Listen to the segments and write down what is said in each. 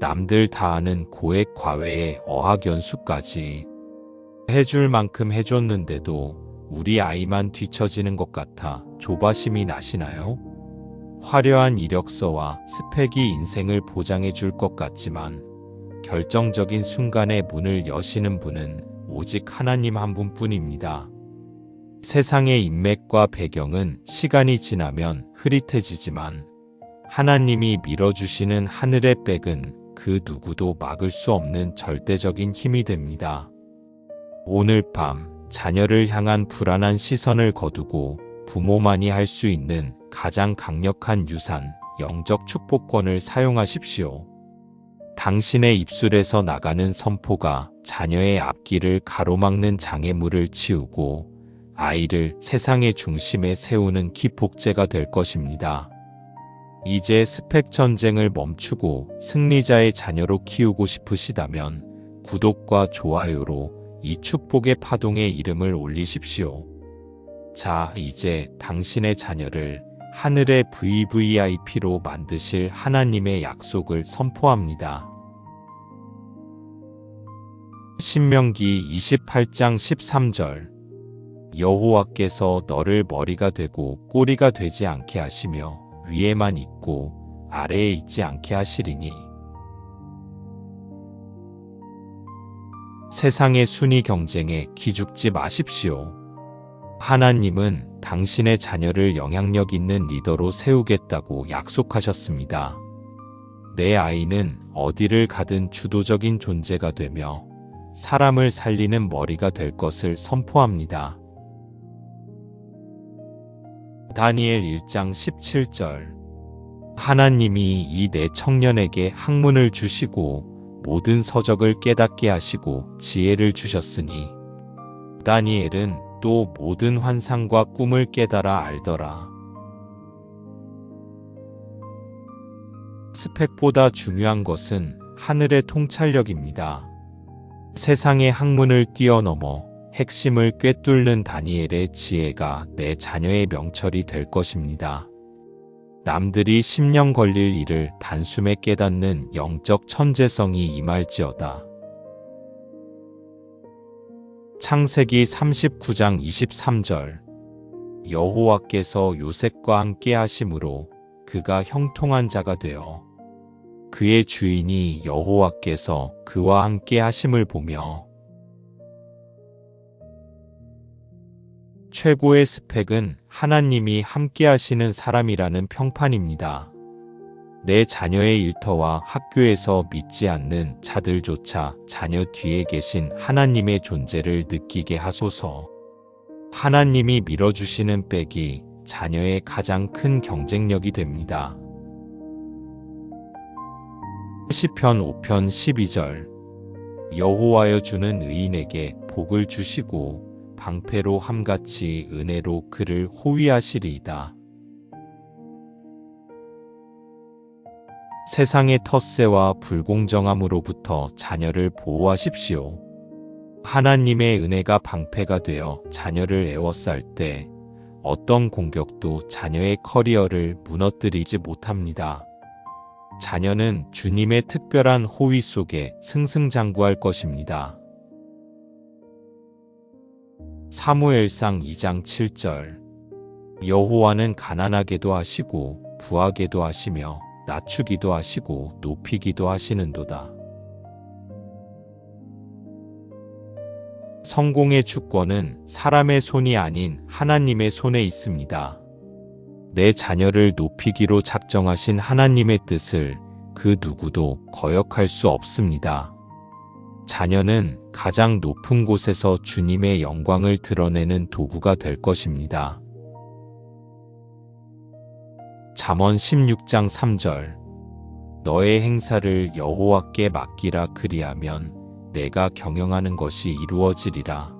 남들 다 아는 고액 과외에 어학연수까지 해줄 만큼 해줬는데도 우리 아이만 뒤처지는 것 같아 조바심이 나시나요? 화려한 이력서와 스펙이 인생을 보장해 줄 것 같지만 결정적인 순간에 문을 여시는 분은 오직 하나님 한 분뿐입니다. 세상의 인맥과 배경은 시간이 지나면 흐릿해지지만 하나님이 밀어주시는 하늘의 백은 그 누구도 막을 수 없는 절대적인 힘이 됩니다. 오늘 밤 자녀를 향한 불안한 시선을 거두고 부모만이 할 수 있는 가장 강력한 유산, 영적 축복권을 사용하십시오. 당신의 입술에서 나가는 선포가 자녀의 앞길을 가로막는 장애물을 치우고 아이를 세상의 중심에 세우는 기폭제가 될 것입니다. 이제 스펙 전쟁을 멈추고 승리자의 자녀로 키우고 싶으시다면 구독과 좋아요로 이 축복의 파동에 이름을 올리십시오. 자, 이제 당신의 자녀를 하늘의 VVIP로 만드실 하나님의 약속을 선포합니다. 신명기 28장 13절 여호와께서 너를 머리가 되고 꼬리가 되지 않게 하시며 위에만 있고 아래에 있지 않게 하시리니. 세상의 순위 경쟁에 기죽지 마십시오. 하나님은 당신의 자녀를 영향력 있는 리더로 세우겠다고 약속하셨습니다. 내 아이는 어디를 가든 주도적인 존재가 되며 사람을 살리는 머리가 될 것을 선포합니다. 다니엘 1장 17절 하나님이 이 네 청년에게 학문을 주시고 모든 서적을 깨닫게 하시고 지혜를 주셨으니 다니엘은 또 모든 환상과 꿈을 깨달아 알더라. 스펙보다 중요한 것은 하늘의 통찰력입니다. 세상의 학문을 뛰어넘어 핵심을 꿰뚫는 다니엘의 지혜가 내 자녀의 명철이 될 것입니다. 남들이 10년 걸릴 일을 단숨에 깨닫는 영적 천재성이 임할지어다. 창세기 39장 23절 여호와께서 요셉과 함께 하심으로 그가 형통한 자가 되어 그의 주인이 여호와께서 그와 함께 하심을 보며. 최고의 스펙은 하나님이 함께 하시는 사람이라는 평판입니다. 내 자녀의 일터와 학교에서 믿지 않는 자들조차 자녀 뒤에 계신 하나님의 존재를 느끼게 하소서. 하나님이 밀어주시는 백이 자녀의 가장 큰 경쟁력이 됩니다. 시편 5편 12절 여호와여 주는 의인에게 복을 주시고 방패로 함같이 은혜로 그를 호위하시리이다. 세상의 텃세와 불공정함으로부터 자녀를 보호하십시오. 하나님의 은혜가 방패가 되어 자녀를 에워쌀 때 어떤 공격도 자녀의 커리어를 무너뜨리지 못합니다. 자녀는 주님의 특별한 호위 속에 승승장구할 것입니다. 사무엘상 2장 7절 여호와는 가난하게도 하시고 부하게도 하시며 낮추기도 하시고 높이기도 하시는도다. 성공의 주권은 사람의 손이 아닌 하나님의 손에 있습니다. 내 자녀를 높이기로 작정하신 하나님의 뜻을 그 누구도 거역할 수 없습니다. 자녀는 가장 높은 곳에서 주님의 영광을 드러내는 도구가 될 것입니다. 잠언 16장 3절 너의 행사를 여호와께 맡기라 그리하면 내가 경영하는 것이 이루어지리라.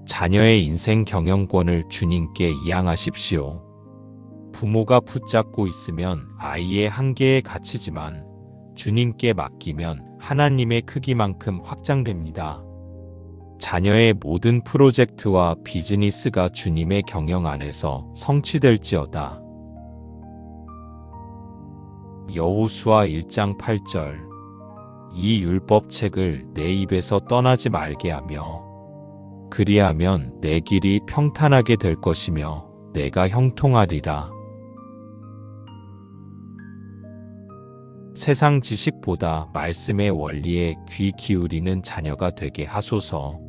자녀의 인생 경영권을 주님께 이양하십시오. 부모가 붙잡고 있으면 아이의 한계에 갇히지만 주님께 맡기면 하나님의 크기만큼 확장됩니다. 자녀의 모든 프로젝트와 비즈니스가 주님의 경영 안에서 성취될지어다. 여호수아 1장 8절. 이 율법책을 내 입에서 떠나지 말게 하며 그리하면 내 길이 평탄하게 될 것이며 내가 형통하리라. 세상 지식보다 말씀의 원리에 귀 기울이는 자녀가 되게 하소서.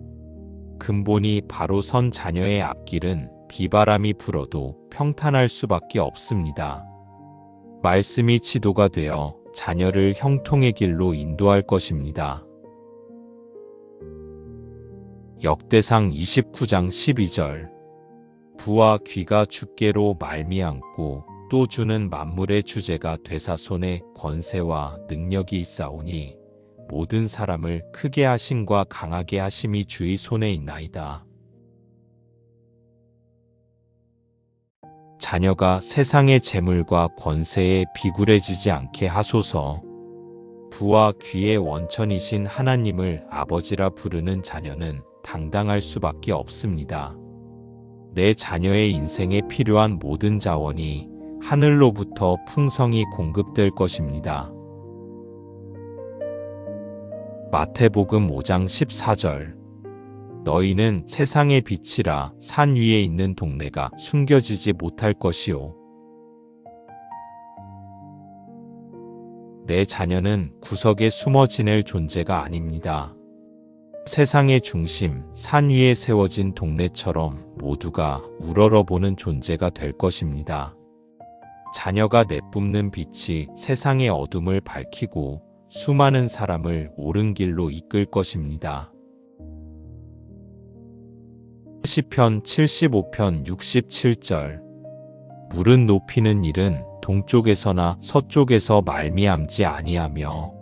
근본이 바로 선 자녀의 앞길은 비바람이 불어도 평탄할 수밖에 없습니다. 말씀이 지도가 되어 자녀를 형통의 길로 인도할 것입니다. 역대상 29장 12절. 부와 귀가 주께로 말미암고 또 주는 만물의 주제가 되사 손에 권세와 능력이 있사오니 모든 사람을 크게 하심과 강하게 하심이 주의 손에 있나이다. 자녀가 세상의 재물과 권세에 비굴해지지 않게 하소서. 부와 귀의 원천이신 하나님을 아버지라 부르는 자녀는 당당할 수밖에 없습니다. 내 자녀의 인생에 필요한 모든 자원이 하늘로부터 풍성히 공급될 것입니다. 마태복음 5장 14절. 너희는 세상의 빛이라. 산 위에 있는 동네가 숨겨지지 못할 것이요. 내 자녀는 구석에 숨어 지낼 존재가 아닙니다. 세상의 중심, 산 위에 세워진 동네처럼 모두가 우러러보는 존재가 될 것입니다. 자녀가 내뿜는 빛이 세상의 어둠을 밝히고 수많은 사람을 옳은 길로 이끌 것입니다. 시편 75편 67절. 물은 높이는 일은 동쪽에서나 서쪽에서 말미암지 아니하며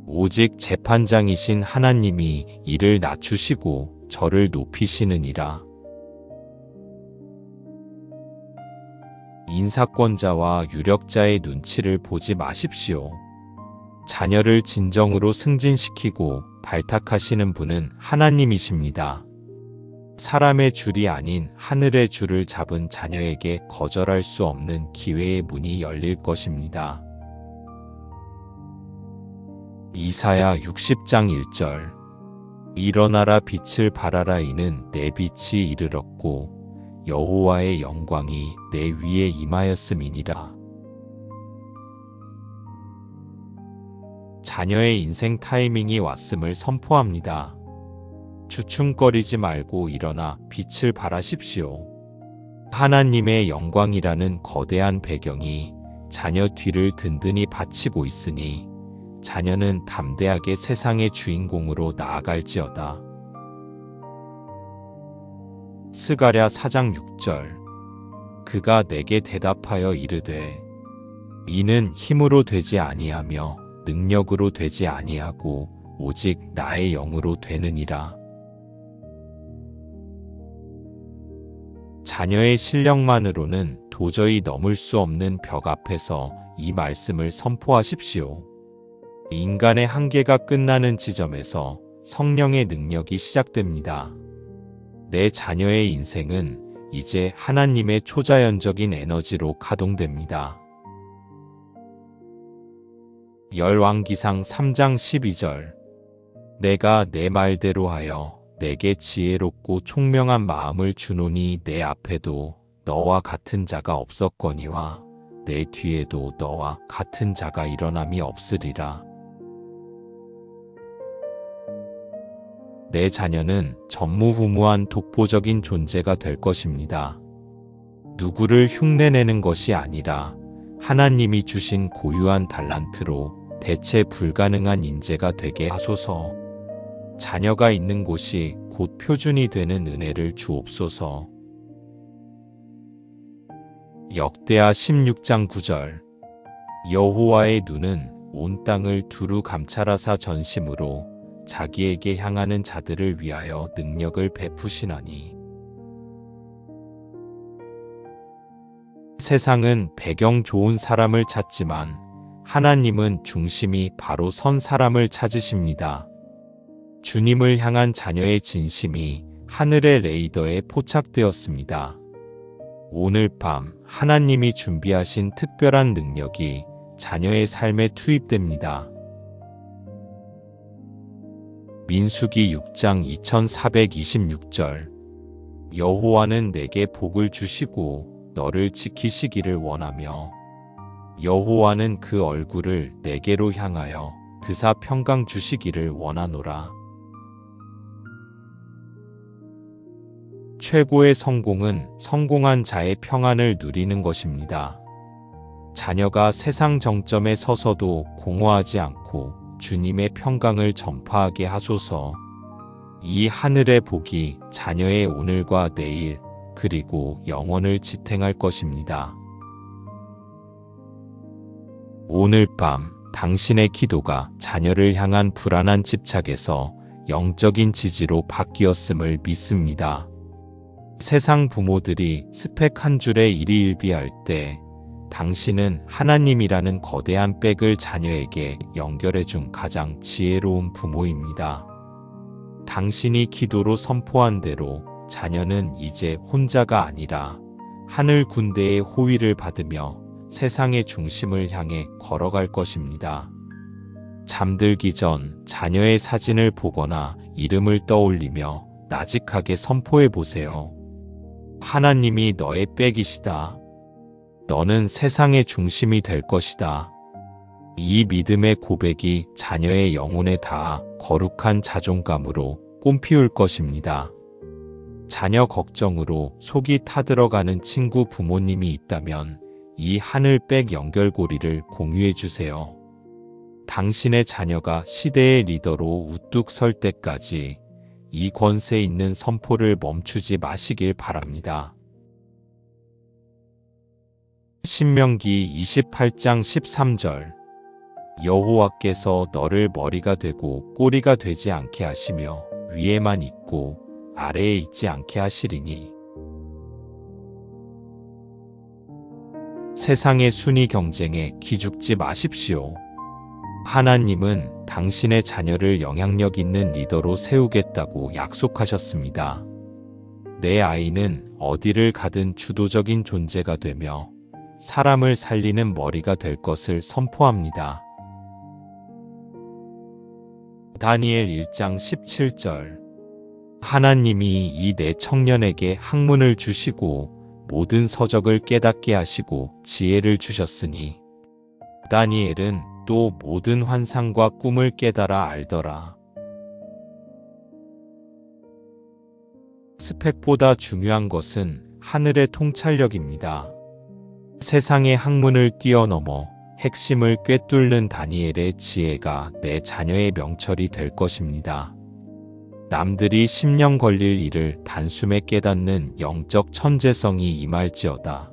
오직 재판장이신 하나님이 이를 낮추시고 저를 높이시느니라. 인사권자와 유력자의 눈치를 보지 마십시오. 자녀를 진정으로 승진시키고 발탁하시는 분은 하나님이십니다. 사람의 줄이 아닌 하늘의 줄을 잡은 자녀에게 거절할 수 없는 기회의 문이 열릴 것입니다. 이사야 60장 1절. 일어나라 빛을 발하라. 이는 내 빛이 이르렀고 여호와의 영광이 내 위에 임하였음이니라. 자녀의 인생 타이밍이 왔음을 선포합니다. 주춤거리지 말고 일어나 빛을 발하십시오. 하나님의 영광이라는 거대한 배경이 자녀 뒤를 든든히 받치고 있으니 자녀는 담대하게 세상의 주인공으로 나아갈지어다. 스가랴 4장 6절. 그가 내게 대답하여 이르되 이는 힘으로 되지 아니하며 능력으로 되지 아니하고 오직 나의 영으로 되느니라. 자녀의 실력만으로는 도저히 넘을 수 없는 벽 앞에서 이 말씀을 선포하십시오. 인간의 한계가 끝나는 지점에서 성령의 능력이 시작됩니다. 내 자녀의 인생은 이제 하나님의 초자연적인 에너지로 가동됩니다. 열왕기상 3장 12절. 내가 내 말대로 하여 내게 지혜롭고 총명한 마음을 주노니 내 앞에도 너와 같은 자가 없었거니와 내 뒤에도 너와 같은 자가 일어남이 없으리라. 내 자녀는 전무후무한 독보적인 존재가 될 것입니다. 누구를 흉내내는 것이 아니라 하나님이 주신 고유한 달란트로 대체 불가능한 인재가 되게 하소서. 자녀가 있는 곳이 곧 표준이 되는 은혜를 주옵소서. 역대하 16장 9절. 여호와의 눈은 온 땅을 두루 감찰하사 전심으로 자기에게 향하는 자들을 위하여 능력을 베푸시나니. 세상은 배경 좋은 사람을 찾지만 하나님은 중심이 바로 선 사람을 찾으십니다. 주님을 향한 자녀의 진심이 하늘의 레이더에 포착되었습니다. 오늘 밤 하나님이 준비하신 특별한 능력이 자녀의 삶에 투입됩니다. 민수기 6장 2426절 여호와는 내게 복을 주시고 너를 지키시기를 원하며 여호와는 그 얼굴을 내게로 향하여 드사 평강 주시기를 원하노라. 최고의 성공은 성공한 자의 평안을 누리는 것입니다. 자녀가 세상 정점에 서서도 공허하지 않고 주님의 평강을 전파하게 하소서. 이 하늘의 복이 자녀의 오늘과 내일 그리고 영원을 지탱할 것입니다. 오늘 밤 당신의 기도가 자녀를 향한 불안한 집착에서 영적인 지지로 바뀌었음을 믿습니다. 세상 부모들이 스펙 한 줄에 일희일비할 때 당신은 하나님이라는 거대한 백을 자녀에게 연결해준 가장 지혜로운 부모입니다. 당신이 기도로 선포한 대로 자녀는 이제 혼자가 아니라 하늘 군대의 호위를 받으며 세상의 중심을 향해 걸어갈 것입니다. 잠들기 전 자녀의 사진을 보거나 이름을 떠올리며 나직하게 선포해 보세요. 하나님이 너의 백이시다. 너는 세상의 중심이 될 것이다. 이 믿음의 고백이 자녀의 영혼에 닿아 거룩한 자존감으로 꽃피울 것입니다. 자녀 걱정으로 속이 타들어가는 친구 부모님이 있다면 이 하늘백 연결고리를 공유해 주세요. 당신의 자녀가 시대의 리더로 우뚝 설 때까지 이 권세 있는 선포를 멈추지 마시길 바랍니다. 신명기 28장 13절 여호와께서 너를 머리가 되고 꼬리가 되지 않게 하시며 위에만 있고 아래에 있지 않게 하시리니 세상의 순위 경쟁에 기죽지 마십시오. 하나님은 당신의 자녀를 영향력 있는 리더로 세우겠다고 약속하셨습니다. 내 아이는 어디를 가든 주도적인 존재가 되며 사람을 살리는 머리가 될 것을 선포합니다. 다니엘 1장 17절 하나님이 이 내 청년에게 학문을 주시고 모든 서적을 깨닫게 하시고 지혜를 주셨으니 다니엘은 또 모든 환상과 꿈을 깨달아 알더라. 스펙보다 중요한 것은 하늘의 통찰력입니다. 세상의 학문을 뛰어넘어 핵심을 꿰뚫는 다니엘의 지혜가 내 자녀의 명철이 될 것입니다. 남들이 10년 걸릴 일을 단숨에 깨닫는 영적 천재성이 임할지어다.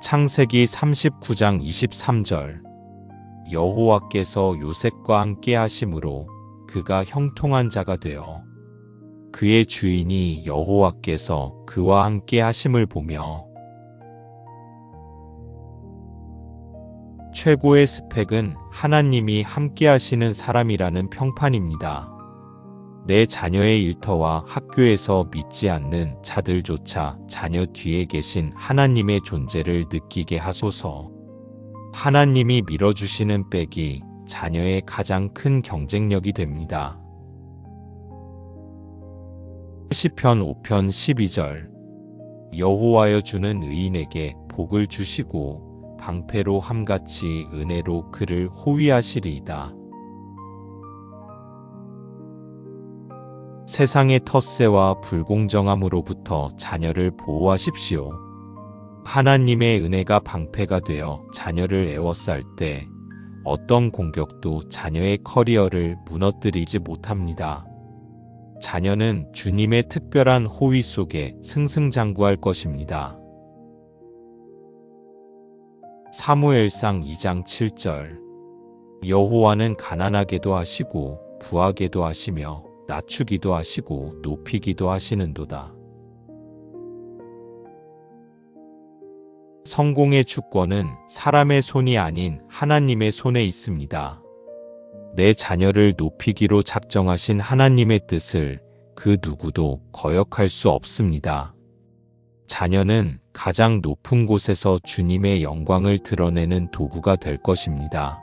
창세기 39장 23절 여호와께서 요셉과 함께 하심으로 그가 형통한 자가 되어 그의 주인이 여호와께서 그와 함께 하심을 보며 최고의 스펙은 하나님이 함께 하시는 사람이라는 평판입니다. 내 자녀의 일터와 학교에서 믿지 않는 자들조차 자녀 뒤에 계신 하나님의 존재를 느끼게 하소서. 하나님이 밀어주시는 백이 자녀의 가장 큰 경쟁력이 됩니다. 시편 5편 12절 여호와여 주는 의인에게 복을 주시고 방패로 함같이 은혜로 그를 호위하시리이다. 세상의 텃세와 불공정함으로부터 자녀를 보호하십시오. 하나님의 은혜가 방패가 되어 자녀를 에워쌀 때 어떤 공격도 자녀의 커리어를 무너뜨리지 못합니다. 자녀는 주님의 특별한 호위 속에 승승장구할 것입니다. 사무엘상 2장 7절 여호와는 가난하게도 하시고 부하게도 하시며 낮추기도 하시고 높이기도 하시는도다. 성공의 주권은 사람의 손이 아닌 하나님의 손에 있습니다. 내 자녀를 높이기로 작정하신 하나님의 뜻을 그 누구도 거역할 수 없습니다. 자녀는 가장 높은 곳에서 주님의 영광을 드러내는 도구가 될 것입니다.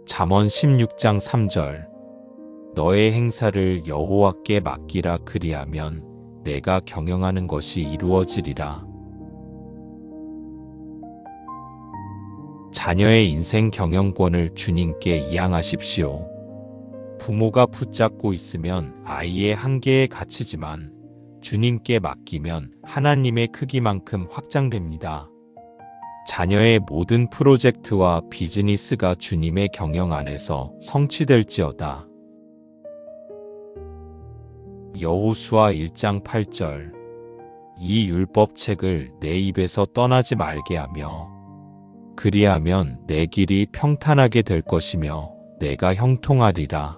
잠언 16장 3절. 너의 행사를 여호와께 맡기라. 그리하면 내가 경영하는 것이 이루어지리라. 자녀의 인생 경영권을 주님께 이양하십시오. 부모가 붙잡고 있으면 아이의 한계에 갇히지만 주님께 맡기면 하나님의 크기만큼 확장됩니다. 자녀의 모든 프로젝트와 비즈니스가 주님의 경영 안에서 성취될지어다. 여호수아 1장 8절. 이 율법책을 내 입에서 떠나지 말게 하며 그리하면 내 길이 평탄하게 될 것이며 내가 형통하리라.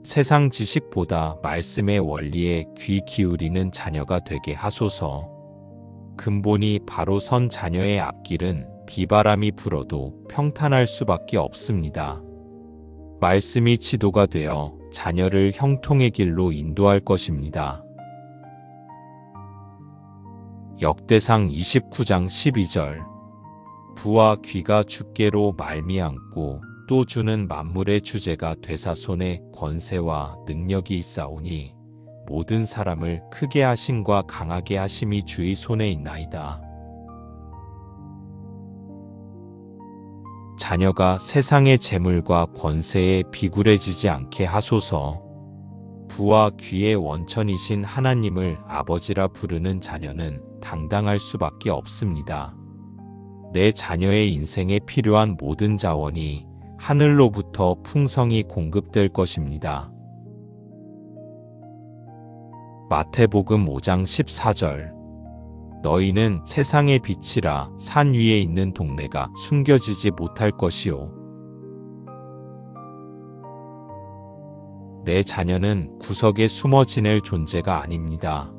세상 지식보다 말씀의 원리에 귀 기울이는 자녀가 되게 하소서. 근본이 바로 선 자녀의 앞길은 비바람이 불어도 평탄할 수밖에 없습니다. 말씀이 지도가 되어 자녀를 형통의 길로 인도할 것입니다. 역대상 29장 12절. 부와 귀가 주께로 말미암고 또 주는 만물의 주제가 되사 손에 권세와 능력이 있사오니 모든 사람을 크게 하심과 강하게 하심이 주의 손에 있나이다. 자녀가 세상의 재물과 권세에 비굴해지지 않게 하소서. 부와 귀의 원천이신 하나님을 아버지라 부르는 자녀는 당당할 수밖에 없습니다. 내 자녀의 인생에 필요한 모든 자원이 하늘로부터 풍성히 공급될 것입니다. 마태복음 5장 14절. 너희는 세상의 빛이라. 산 위에 있는 동네가 숨겨지지 못할 것이요. 내 자녀는 구석에 숨어 지낼 존재가 아닙니다.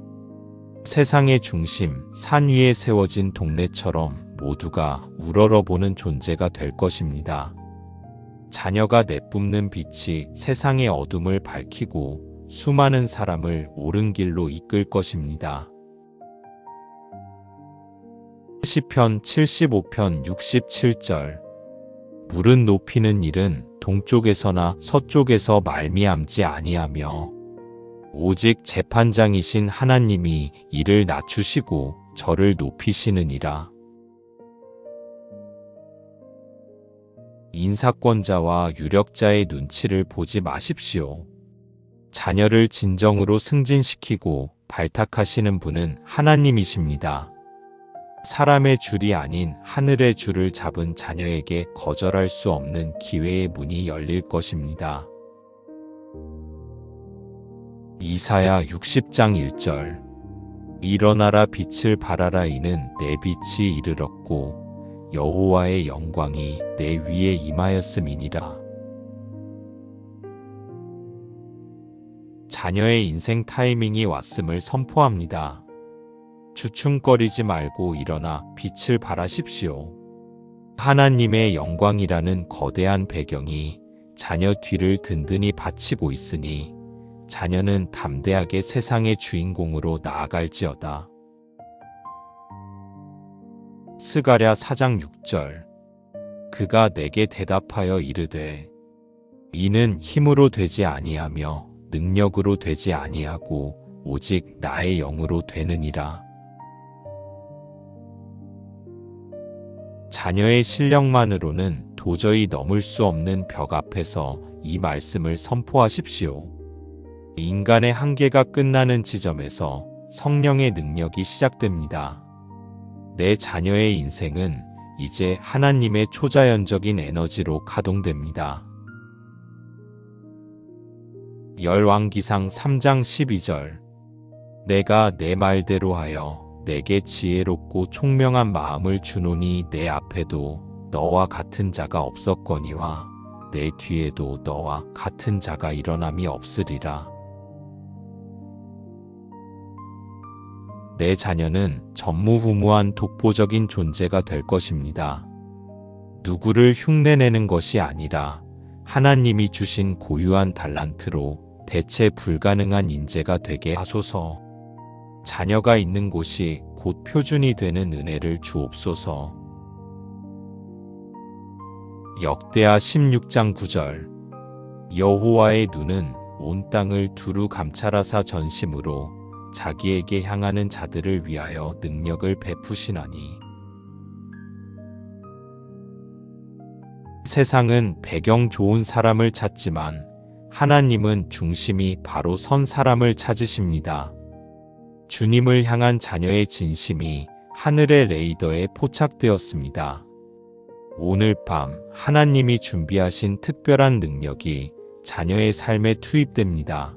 세상의 중심, 산 위에 세워진 동네처럼 모두가 우러러보는 존재가 될 것입니다. 자녀가 내뿜는 빛이 세상의 어둠을 밝히고 수많은 사람을 옳은 길로 이끌 것입니다. 시편 75편 67절. 물은 높이는 일은 동쪽에서나 서쪽에서 말미암지 아니하며 오직 재판장이신 하나님이 이를 낮추시고 저를 높이시느니라. 인사권자와 유력자의 눈치를 보지 마십시오. 자녀를 진정으로 승진시키고 발탁하시는 분은 하나님이십니다. 사람의 줄이 아닌 하늘의 줄을 잡은 자녀에게 거절할 수 없는 기회의 문이 열릴 것입니다. 이사야 60장 1절. 일어나라 빛을 발하라. 이는 내 빛이 이르렀고 여호와의 영광이 내 위에 임하였음이니라. 자녀의 인생 타이밍이 왔음을 선포합니다. 주춤거리지 말고 일어나 빛을 발하십시오. 하나님의 영광이라는 거대한 배경이 자녀 뒤를 든든히 받치고 있으니 자녀는 담대하게 세상의 주인공으로 나아갈지어다. 스가랴 4장 6절. 그가 내게 대답하여 이르되 이는 힘으로 되지 아니하며 능력으로 되지 아니하고 오직 나의 영으로 되느니라. 자녀의 실력만으로는 도저히 넘을 수 없는 벽 앞에서 이 말씀을 선포하십시오. 인간의 한계가 끝나는 지점에서 성령의 능력이 시작됩니다. 내 자녀의 인생은 이제 하나님의 초자연적인 에너지로 가동됩니다. 열왕기상 3장 12절. 내가 내 말대로 하여 내게 지혜롭고 총명한 마음을 주노니 내 앞에도 너와 같은 자가 없었거니와 내 뒤에도 너와 같은 자가 일어남이 없으리라. 내 자녀는 전무후무한 독보적인 존재가 될 것입니다. 누구를 흉내내는 것이 아니라 하나님이 주신 고유한 달란트로 대체 불가능한 인재가 되게 하소서. 자녀가 있는 곳이 곧 표준이 되는 은혜를 주옵소서. 역대하 16장 9절. 여호와의 눈은 온 땅을 두루 감찰하사 전심으로 자기에게 향하는 자들을 위하여 능력을 베푸시나니. 세상은 배경 좋은 사람을 찾지만 하나님은 중심이 바로 선 사람을 찾으십니다. 주님을 향한 자녀의 진심이 하늘의 레이더에 포착되었습니다. 오늘 밤 하나님이 준비하신 특별한 능력이 자녀의 삶에 투입됩니다.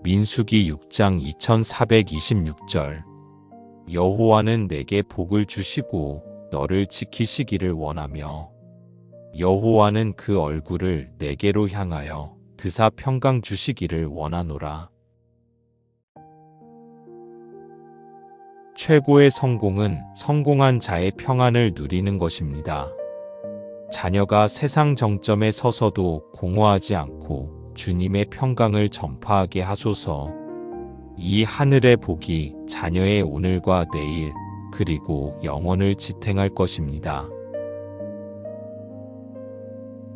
민수기 6장 2426절. 여호와는 내게 복을 주시고 너를 지키시기를 원하며 여호와는 그 얼굴을 내게로 향하여 드사 평강 주시기를 원하노라. 최고의 성공은 성공한 자의 평안을 누리는 것입니다. 자녀가 세상 정점에 서서도 공허하지 않고 주님의 평강을 전파하게 하소서. 이 하늘의 복이 자녀의 오늘과 내일 그리고 영원을 지탱할 것입니다.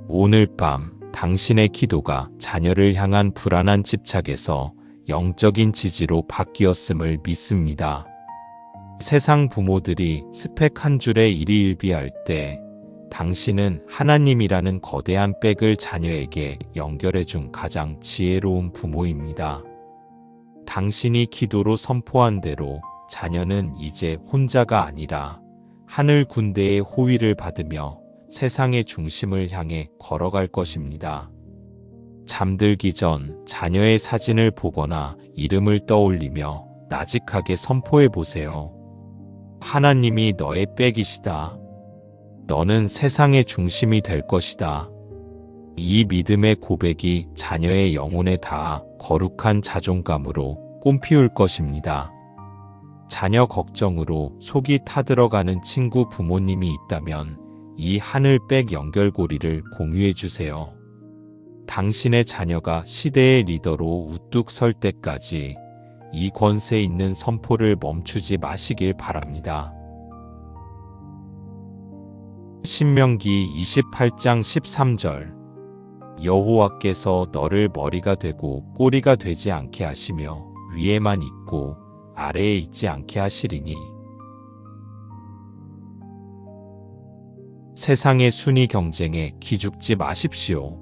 오늘 밤 당신의 기도가 자녀를 향한 불안한 집착에서 영적인 지지로 바뀌었음을 믿습니다. 세상 부모들이 스펙 한 줄에 일희일비할 때 당신은 하나님이라는 거대한 백을 자녀에게 연결해준 가장 지혜로운 부모입니다. 당신이 기도로 선포한 대로 자녀는 이제 혼자가 아니라 하늘 군대의 호위를 받으며 세상의 중심을 향해 걸어갈 것입니다. 잠들기 전 자녀의 사진을 보거나 이름을 떠올리며 나직하게 선포해 보세요. 하나님이 너의 백이시다. 너는 세상의 중심이 될 것이다. 이 믿음의 고백이 자녀의 영혼에 닿아 거룩한 자존감으로 꽃피울 것입니다. 자녀 걱정으로 속이 타들어가는 친구 부모님이 있다면 이 하늘백 연결고리를 공유해 주세요. 당신의 자녀가 시대의 리더로 우뚝 설 때까지 이 권세 있는 선포를 멈추지 마시길 바랍니다. 신명기 28장 13절. 여호와께서 너를 머리가 되고 꼬리가 되지 않게 하시며 위에만 있고 아래에 있지 않게 하시리니. 세상의 순위 경쟁에 기죽지 마십시오.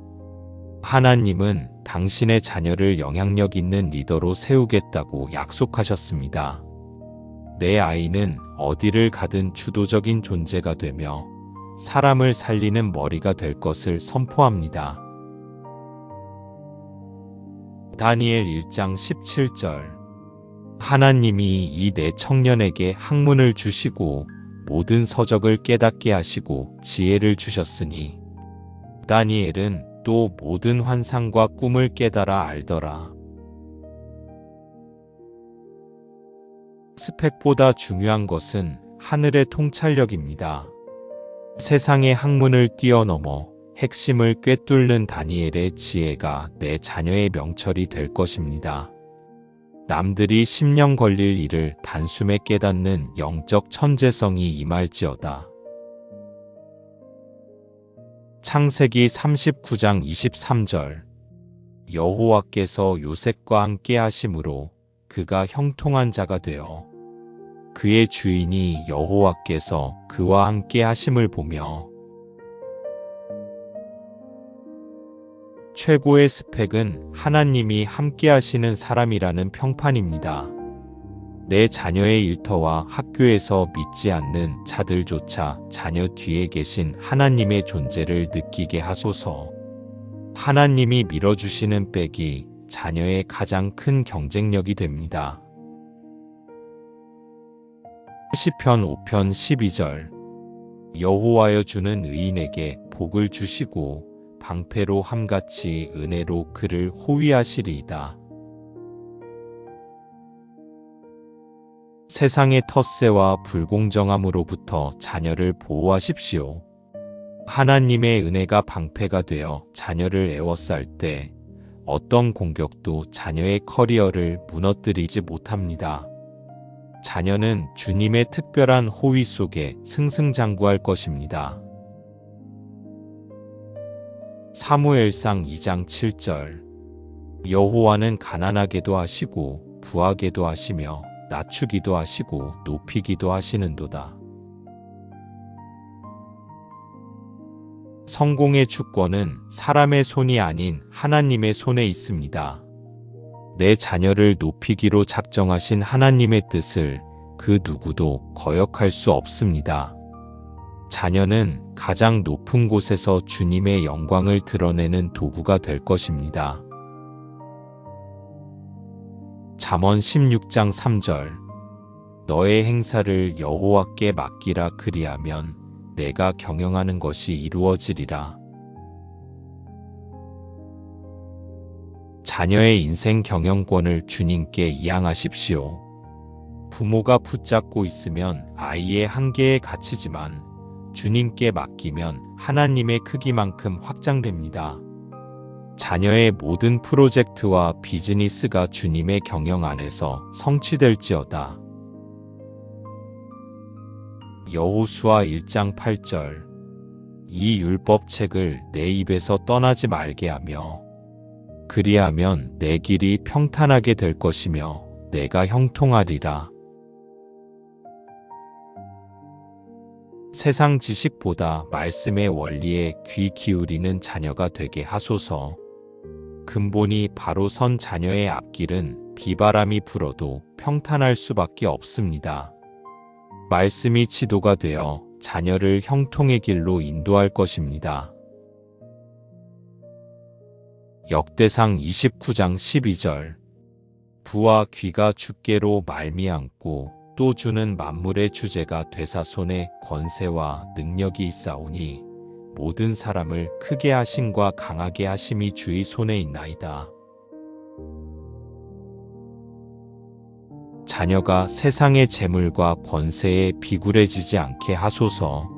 하나님은 당신의 자녀를 영향력 있는 리더로 세우겠다고 약속하셨습니다. 내 아이는 어디를 가든 주도적인 존재가 되며 사람을 살리는 머리가 될 것을 선포합니다. 다니엘 1장 17절. 하나님이 이 내 청년에게 학문을 주시고 모든 서적을 깨닫게 하시고 지혜를 주셨으니 다니엘은 또 모든 환상과 꿈을 깨달아 알더라. 스펙보다 중요한 것은 하늘의 통찰력입니다. 세상의 학문을 뛰어넘어 핵심을 꿰뚫는 다니엘의 지혜가 내 자녀의 명철이 될 것입니다. 남들이 10년 걸릴 일을 단숨에 깨닫는 영적 천재성이 임할지어다. 창세기 39장 23절. 여호와께서 요셉과 함께 하심으로 그가 형통한 자가 되어 그의 주인이 여호와께서 그와 함께 하심을 보며. 최고의 스펙은 하나님이 함께 하시는 사람이라는 평판입니다. 내 자녀의 일터와 학교에서 믿지 않는 자들조차 자녀 뒤에 계신 하나님의 존재를 느끼게 하소서. 하나님이 밀어주시는 백이 자녀의 가장 큰 경쟁력이 됩니다. 시편 5편 12절. 여호와여 주는 의인에게 복을 주시고 방패로 함같이 은혜로 그를 호위하시리이다. 세상의 텃세와 불공정함으로부터 자녀를 보호하십시오. 하나님의 은혜가 방패가 되어 자녀를 에워쌀 때 어떤 공격도 자녀의 커리어를 무너뜨리지 못합니다. 자녀는 주님의 특별한 호위 속에 승승장구할 것입니다. 사무엘상 2장 7절 여호와는 가난하게도 하시고 부하게도 하시며 낮추기도 하시고 높이기도 하시는도다. 성공의 주권은 사람의 손이 아닌 하나님의 손에 있습니다. 내 자녀를 높이기로 작정하신 하나님의 뜻을 그 누구도 거역할 수 없습니다. 자녀는 가장 높은 곳에서 주님의 영광을 드러내는 도구가 될 것입니다. 잠언 16장 3절 너의 행사를 여호와께 맡기라 그리하면 내가 경영하는 것이 이루어지리라. 자녀의 인생 경영권을 주님께 이양하십시오. 부모가 붙잡고 있으면 아이의 한계에 갇히지만 주님께 맡기면 하나님의 크기만큼 확장됩니다. 자녀의 모든 프로젝트와 비즈니스가 주님의 경영 안에서 성취될지어다. 여호수아 1장 8절 이 율법책을 내 입에서 떠나지 말게 하며 그리하면 내 길이 평탄하게 될 것이며 내가 형통하리라. 세상 지식보다 말씀의 원리에 귀 기울이는 자녀가 되게 하소서. 근본이 바로 선 자녀의 앞길은 비바람이 불어도 평탄할 수밖에 없습니다. 말씀이 지도가 되어 자녀를 형통의 길로 인도할 것입니다. 역대상 29장 12절 부와 귀가 주께로 말미암고 또 주는 만물의 주제가 되사 손에 권세와 능력이 있사오니 모든 사람을 크게 하심과 강하게 하심이 주의 손에 있나이다. 자녀가 세상의 재물과 권세에 비굴해지지 않게 하소서.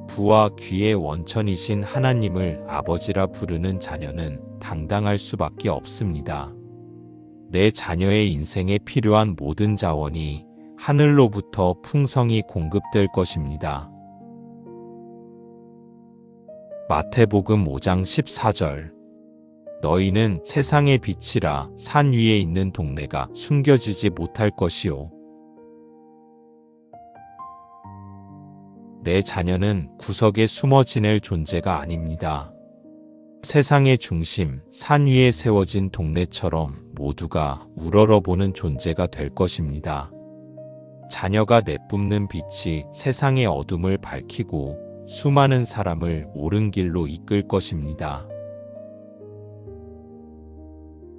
부와 귀의 원천이신 하나님을 아버지라 부르는 자녀는 당당할 수밖에 없습니다. 내 자녀의 인생에 필요한 모든 자원이 하늘로부터 풍성히 공급될 것입니다. 마태복음 5장 14절 너희는 세상의 빛이라 산 위에 있는 동네가 숨겨지지 못할 것이요. 내 자녀는 구석에 숨어 지낼 존재가 아닙니다. 세상의 중심, 산 위에 세워진 동네처럼 모두가 우러러보는 존재가 될 것입니다. 자녀가 내뿜는 빛이 세상의 어둠을 밝히고 수많은 사람을 옳은 길로 이끌 것입니다.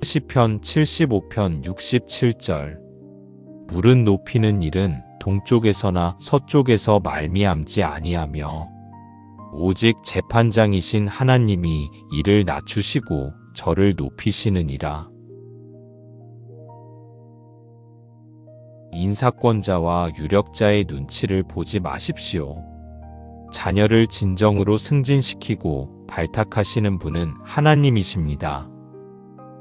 시편 75편 67절 물은 높이는 일은 동쪽에서나 서쪽에서 말미암지 아니하며 오직 재판장이신 하나님이 이를 낮추시고 저를 높이시느니라. 인사권자와 유력자의 눈치를 보지 마십시오. 자녀를 진정으로 승진시키고 발탁하시는 분은 하나님이십니다.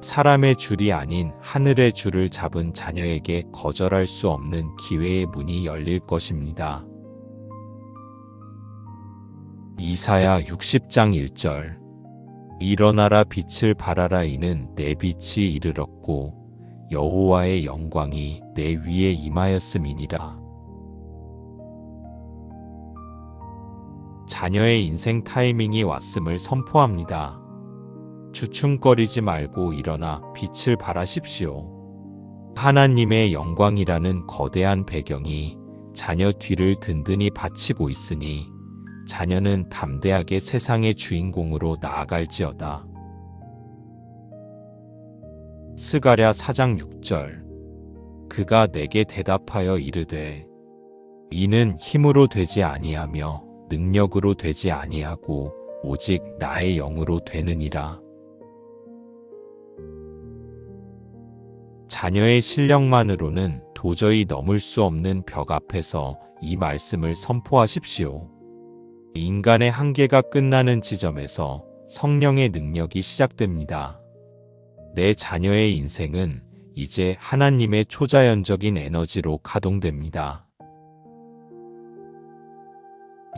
사람의 줄이 아닌 하늘의 줄을 잡은 자녀에게 거절할 수 없는 기회의 문이 열릴 것입니다. 이사야 60장 1절 일어나라 빛을 발하라 이는 내 빛이 이르렀고 여호와의 영광이 내 위에 임하였음이니라. 자녀의 인생 타이밍이 왔음을 선포합니다. 주춤거리지 말고 일어나 빛을 발하십시오. 하나님의 영광이라는 거대한 배경이 자녀 뒤를 든든히 받치고 있으니 자녀는 담대하게 세상의 주인공으로 나아갈지어다. 스가랴 4장 6절 그가 내게 대답하여 이르되 이는 힘으로 되지 아니하며 능력으로 되지 아니하고 오직 나의 영으로 되느니라. 자녀의 실력만으로는 도저히 넘을 수 없는 벽 앞에서 이 말씀을 선포하십시오. 인간의 한계가 끝나는 지점에서 성령의 능력이 시작됩니다. 내 자녀의 인생은 이제 하나님의 초자연적인 에너지로 가동됩니다.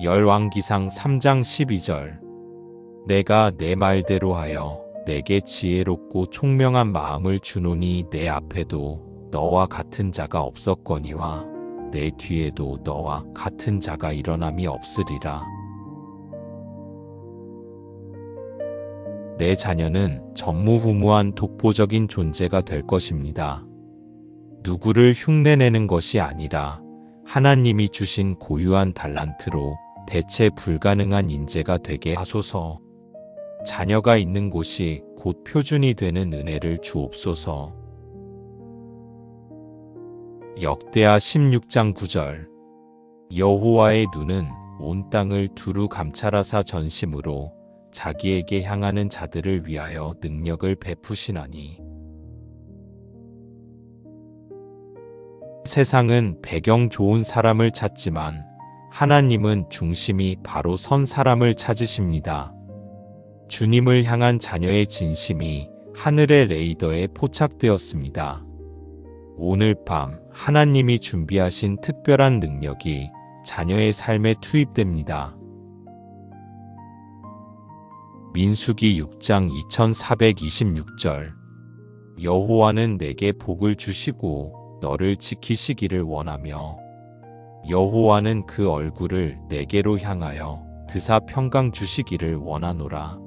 열왕기상 3장 12절 내가 내 말대로 하여 내게 지혜롭고 총명한 마음을 주노니 내 앞에도 너와 같은 자가 없었거니와 내 뒤에도 너와 같은 자가 일어남이 없으리라. 내 자녀는 전무후무한 독보적인 존재가 될 것입니다. 누구를 흉내내는 것이 아니라 하나님이 주신 고유한 달란트로 대체 불가능한 인재가 되게 하소서. 자녀가 있는 곳이 곧 표준이 되는 은혜를 주옵소서. 역대하 16장 9절 여호와의 눈은 온 땅을 두루 감찰하사 전심으로 자기에게 향하는 자들을 위하여 능력을 베푸시나니. 세상은 배경 좋은 사람을 찾지만 하나님은 중심이 바로 선 사람을 찾으십니다. 주님을 향한 자녀의 진심이 하늘의 레이더에 포착되었습니다. 오늘 밤 하나님이 준비하신 특별한 능력이 자녀의 삶에 투입됩니다. 민수기 6장 2426절 여호와는 내게 복을 주시고 너를 지키시기를 원하며 여호와는 그 얼굴을 내게로 향하여 드사 평강 주시기를 원하노라.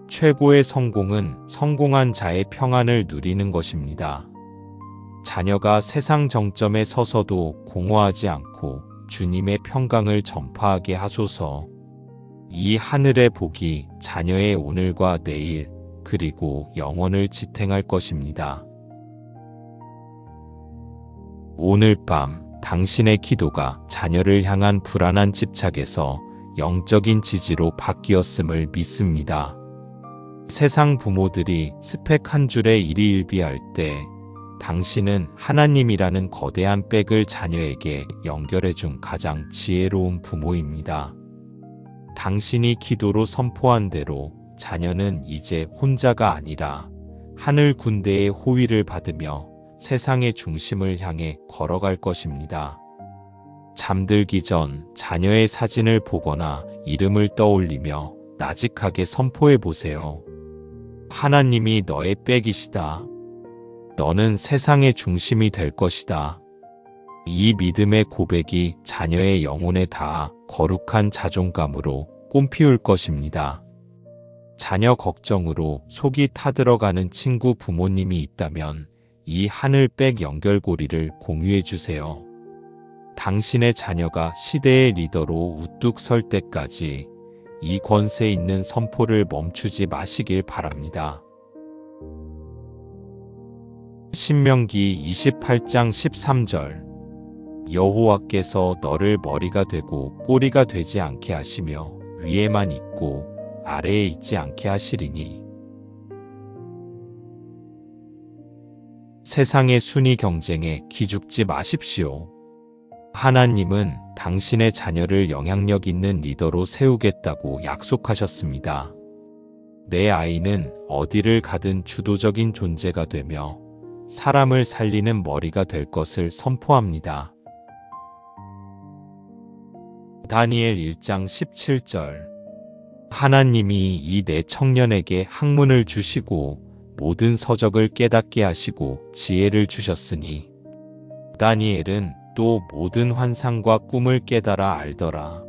최고의 성공은 성공한 자의 평안을 누리는 것입니다. 자녀가 세상 정점에 서서도 공허하지 않고 주님의 평강을 전파하게 하소서. 이 하늘의 복이 자녀의 오늘과 내일 그리고 영원을 지탱할 것입니다. 오늘 밤 당신의 기도가 자녀를 향한 불안한 집착에서 영적인 지지로 바뀌었음을 믿습니다. 세상 부모들이 스펙 한 줄에 일희일비할 때 당신은 하나님이라는 거대한 백을 자녀에게 연결해준 가장 지혜로운 부모입니다. 당신이 기도로 선포한 대로 자녀는 이제 혼자가 아니라 하늘 군대의 호위를 받으며 세상의 중심을 향해 걸어갈 것입니다. 잠들기 전 자녀의 사진을 보거나 이름을 떠올리며 나직하게 선포해 보세요. 하나님이 너의 백이시다. 너는 세상의 중심이 될 것이다. 이 믿음의 고백이 자녀의 영혼에 닿아 거룩한 자존감으로 꽃피울 것입니다. 자녀 걱정으로 속이 타들어가는 친구 부모님이 있다면 이 하늘백 연결고리를 공유해 주세요. 당신의 자녀가 시대의 리더로 우뚝 설 때까지 이 권세 있는 선포를 멈추지 마시길 바랍니다. 신명기 28장 13절 여호와께서 너를 머리가 되고 꼬리가 되지 않게 하시며 위에만 있고 아래에 있지 않게 하시리니. 세상의 순위 경쟁에 기죽지 마십시오. 하나님은 당신의 자녀를 영향력 있는 리더로 세우겠다고 약속하셨습니다. 내 아이는 어디를 가든 주도적인 존재가 되며 사람을 살리는 머리가 될 것을 선포합니다. 다니엘 1장 17절 하나님이 이 내 청년에게 학문을 주시고 모든 서적을 깨닫게 하시고 지혜를 주셨으니 다니엘은 또 모든 환상과 꿈을 깨달아 알더라.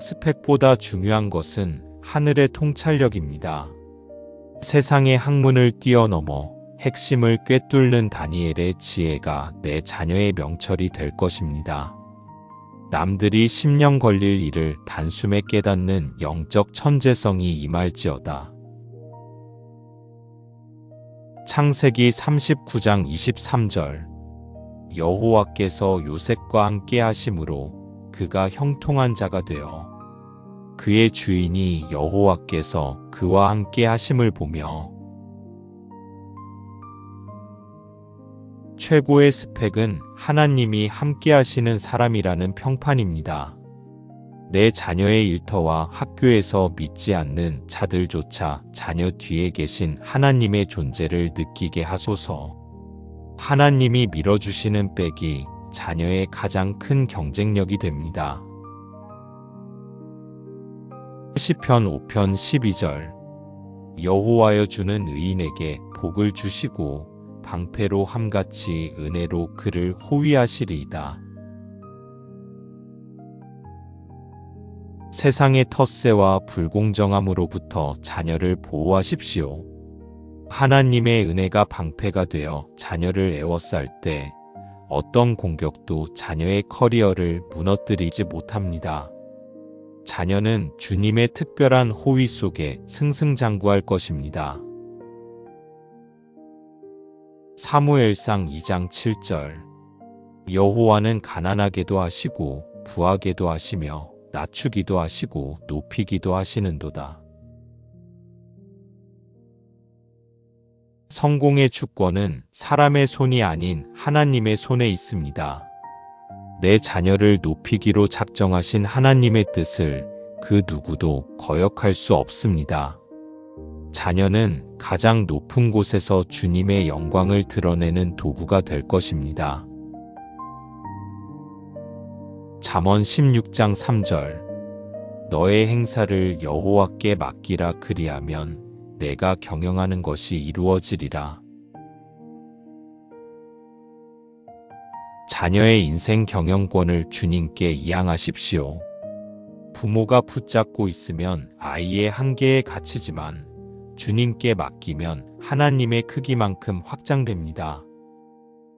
스펙보다 중요한 것은 하늘의 통찰력입니다. 세상의 학문을 뛰어넘어 핵심을 꿰뚫는 다니엘의 지혜가 내 자녀의 명철이 될 것입니다. 남들이 10년 걸릴 일을 단숨에 깨닫는 영적 천재성이 임할지어다. 창세기 39장 23절 여호와께서 요셉과 함께 하심으로 그가 형통한 자가 되어 그의 주인이 여호와께서 그와 함께 하심을 보며 최고의 스펙은 하나님이 함께하시는 사람이라는 평판입니다. 내 자녀의 일터와 학교에서 믿지 않는 자들조차 자녀 뒤에 계신 하나님의 존재를 느끼게 하소서. 하나님이 밀어주시는 백이 자녀의 가장 큰 경쟁력이 됩니다. 시편 5편 12절. 여호와여 주는 의인에게 복을 주시고 방패로 함같이 은혜로 그를 호위하시리이다. 세상의 텃세와 불공정함으로부터 자녀를 보호하십시오. 하나님의 은혜가 방패가 되어 자녀를 에워쌀 때 어떤 공격도 자녀의 커리어를 무너뜨리지 못합니다. 자녀는 주님의 특별한 호위 속에 승승장구할 것입니다. 사무엘상 2장 7절. 여호와는 가난하게도 하시고 부하게도 하시며 낮추기도 하시고 높이기도 하시는도다. 성공의 주권은 사람의 손이 아닌 하나님의 손에 있습니다. 내 자녀를 높이기로 작정하신 하나님의 뜻을 그 누구도 거역할 수 없습니다. 자녀는 가장 높은 곳에서 주님의 영광을 드러내는 도구가 될 것입니다. 잠언 16장 3절. 너의 행사를 여호와께 맡기라 그리하면 내가 경영하는 것이 이루어지리라. 자녀의 인생 경영권을 주님께 이양하십시오. 부모가 붙잡고 있으면 아이의 한계에 갇히지만 주님께 맡기면 하나님의 크기만큼 확장됩니다.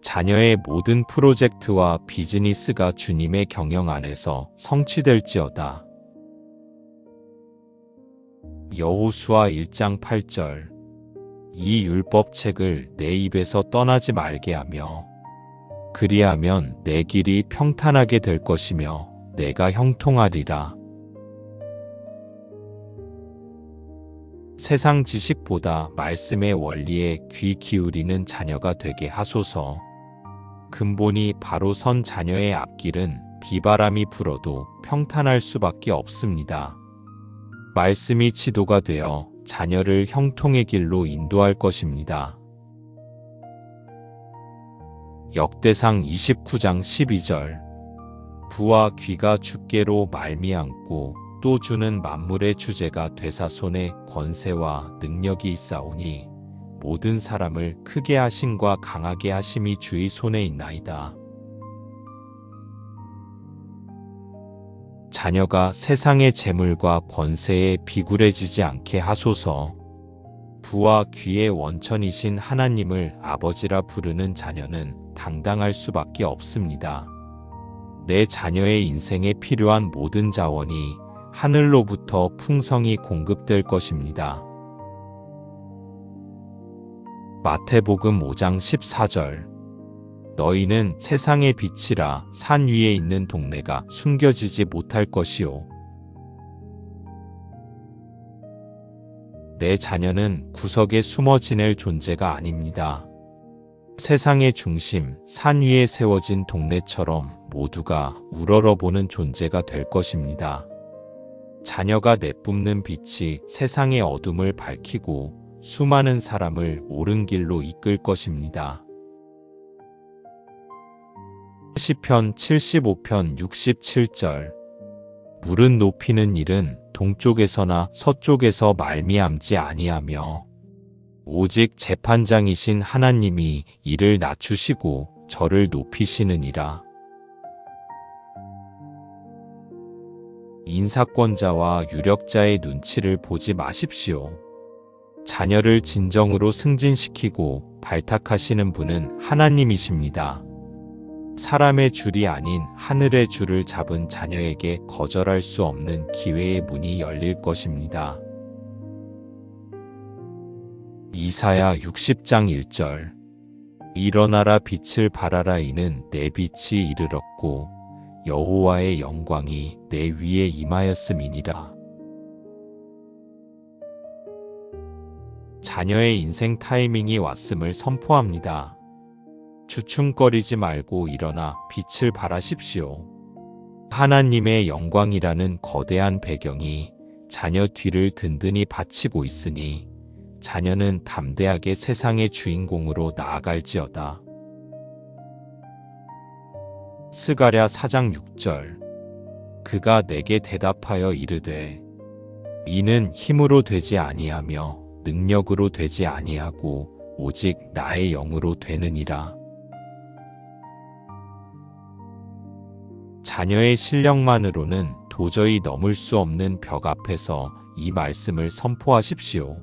자녀의 모든 프로젝트와 비즈니스가 주님의 경영 안에서 성취될지어다. 여호수아 1장 8절. 이 율법책을 내 입에서 떠나지 말게 하며 그리하면 내 길이 평탄하게 될 것이며 내가 형통하리라. 세상 지식보다 말씀의 원리에 귀 기울이는 자녀가 되게 하소서. 근본이 바로 선 자녀의 앞길은 비바람이 불어도 평탄할 수밖에 없습니다. 말씀이 지도가 되어 자녀를 형통의 길로 인도할 것입니다. 역대상 29장 12절. 부와 귀가 주께로 말미암고 또 주는 만물의 주제가 되사 손에 권세와 능력이 있사오니 모든 사람을 크게 하심과 강하게 하심이 주의 손에 있나이다. 자녀가 세상의 재물과 권세에 비굴해지지 않게 하소서. 부와 귀의 원천이신 하나님을 아버지라 부르는 자녀는 당당할 수밖에 없습니다. 내 자녀의 인생에 필요한 모든 자원이 하늘로부터 풍성히 공급될 것입니다. 마태복음 5장 14절. 너희는 세상의 빛이라. 산 위에 있는 동네가 숨겨지지 못할 것이요. 내 자녀는 구석에 숨어 지낼 존재가 아닙니다. 세상의 중심, 산 위에 세워진 동네처럼 모두가 우러러보는 존재가 될 것입니다. 자녀가 내뿜는 빛이 세상의 어둠을 밝히고 수많은 사람을 옳은 길로 이끌 것입니다. 시편 75편 67절. 물은 높이는 일은 동쪽에서나 서쪽에서 말미암지 아니하며 오직 재판장이신 하나님이 이를 낮추시고 저를 높이시느니라. 인사권자와 유력자의 눈치를 보지 마십시오. 자녀를 진정으로 승진시키고 발탁하시는 분은 하나님이십니다. 사람의 줄이 아닌 하늘의 줄을 잡은 자녀에게 거절할 수 없는 기회의 문이 열릴 것입니다. 이사야 60장 1절. 일어나라 빛을 발하라. 이는 내 빛이 이르렀고 여호와의 영광이 내 위에 임하였음이니라. 자녀의 인생 타이밍이 왔음을 선포합니다. 주춤거리지 말고 일어나 빛을 발하십시오. 하나님의 영광이라는 거대한 배경이 자녀 뒤를 든든히 받치고 있으니 자녀는 담대하게 세상의 주인공으로 나아갈지어다. 스가랴 4장 6절. 그가 내게 대답하여 이르되 이는 힘으로 되지 아니하며 능력으로 되지 아니하고 오직 나의 영으로 되느니라. 자녀의 실력만으로는 도저히 넘을 수 없는 벽 앞에서 이 말씀을 선포하십시오.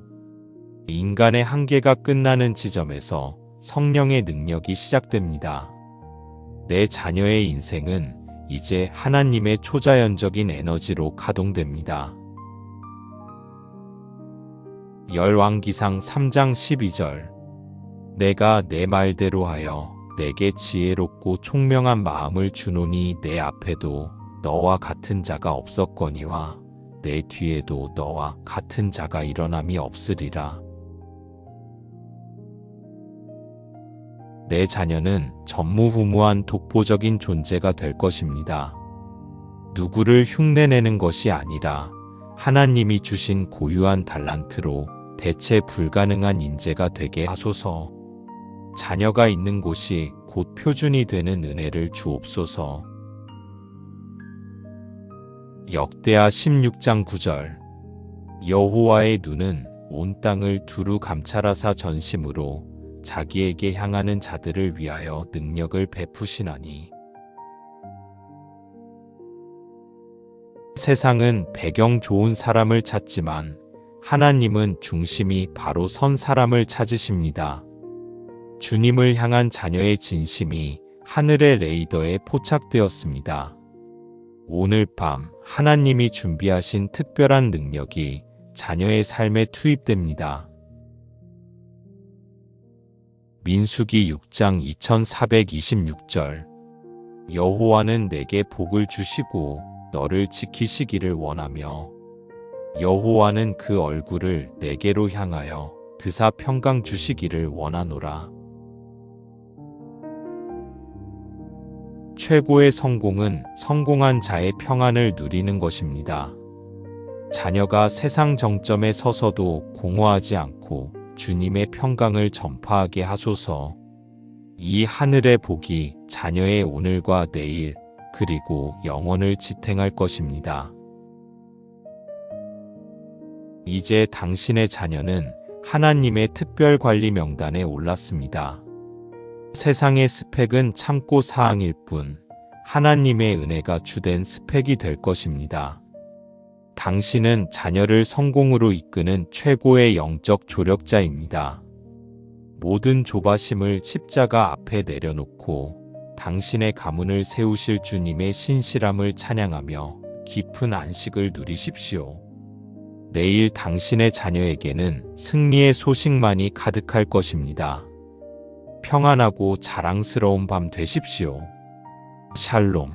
인간의 한계가 끝나는 지점에서 성령의 능력이 시작됩니다. 내 자녀의 인생은 이제 하나님의 초자연적인 에너지로 가동됩니다. 열왕기상 3장 12절. 내가 내 말대로 하여 내게 지혜롭고 총명한 마음을 주노니 내 앞에도 너와 같은 자가 없었거니와 내 뒤에도 너와 같은 자가 일어남이 없으리라. 내 자녀는 전무후무한 독보적인 존재가 될 것입니다. 누구를 흉내내는 것이 아니라 하나님이 주신 고유한 달란트로 대체 불가능한 인재가 되게 하소서. 자녀가 있는 곳이 곧 표준이 되는 은혜를 주옵소서. 역대하 16장 9절. 여호와의 눈은 온 땅을 두루 감찰하사 전심으로 자기에게 향하는 자들을 위하여 능력을 베푸시나니. 세상은 배경 좋은 사람을 찾지만 하나님은 중심이 바로 선 사람을 찾으십니다. 주님을 향한 자녀의 진심이 하늘의 레이더에 포착되었습니다. 오늘 밤 하나님이 준비하신 특별한 능력이 자녀의 삶에 투입됩니다. 민수기 6장 2426절. 여호와는 내게 복을 주시고 너를 지키시기를 원하며 여호와는 그 얼굴을 내게로 향하여 드사 평강 주시기를 원하노라. 최고의 성공은 성공한 자의 평안을 누리는 것입니다. 자녀가 세상 정점에 서서도 공허하지 않고 주님의 평강을 전파하게 하소서. 이 하늘의 복이 자녀의 오늘과 내일 그리고 영원을 지탱할 것입니다. 이제 당신의 자녀는 하나님의 특별 관리 명단에 올랐습니다. 세상의 스펙은 참고 사항일 뿐 하나님의 은혜가 주된 스펙이 될 것입니다. 당신은 자녀를 성공으로 이끄는 최고의 영적 조력자입니다. 모든 조바심을 십자가 앞에 내려놓고 당신의 가문을 세우실 주님의 신실함을 찬양하며 깊은 안식을 누리십시오. 내일 당신의 자녀에게는 승리의 소식만이 가득할 것입니다. 평안하고 자랑스러운 밤 되십시오. 샬롬.